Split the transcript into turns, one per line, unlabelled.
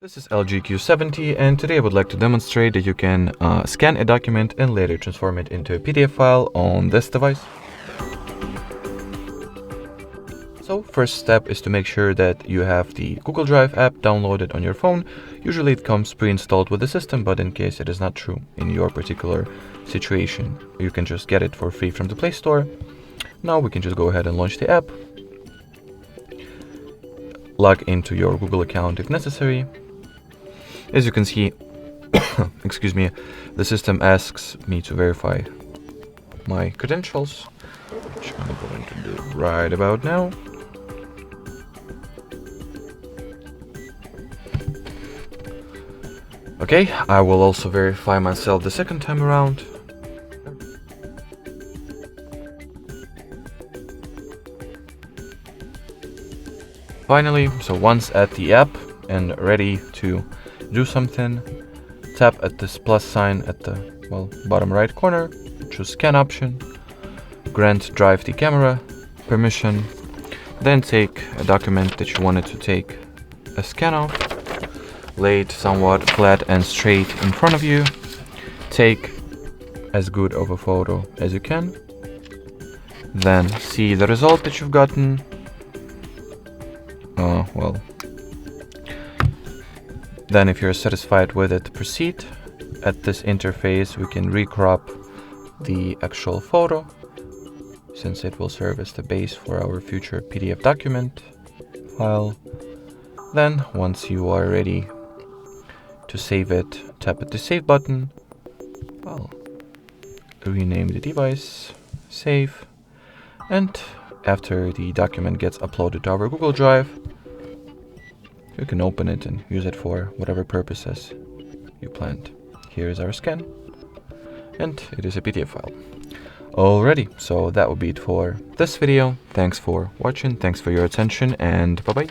This is LG Q70, and today I would like to demonstrate that you can scan a document and later transform it into a PDF file on this device. So first step is to make sure that you have the Google Drive app downloaded on your phone. Usually it comes pre-installed with the system, but in case it is not true in your particular situation, you can just get it for free from the Play Store. Now we can just go ahead and launch the app. Log into your Google account if necessary. As you can see, excuse me, the system asks me to verify my credentials, which I'm going to do right about now. Okay, I will also verify myself the second time around. Finally, so once at the app and ready to do something, tap at this plus sign at the bottom right corner, choose scan option, grant drive the camera permission, then take a document that you wanted to take a scan of, lay it somewhat flat and straight in front of you, take as good of a photo as you can, then see the result that you've gotten. Then if you're satisfied with it, proceed. At this interface we can recrop the actual photo, since it will serve as the base for our future PDF document file. Then once you are ready to save it, tap at the save button. I'll rename the device, save, and after the document gets uploaded to our Google Drive, you can open it and use it for whatever purposes you planned. Here is our scan, and it is a PDF file. Alrighty, so that would be it for this video. Thanks for watching, thanks for your attention, and bye-bye.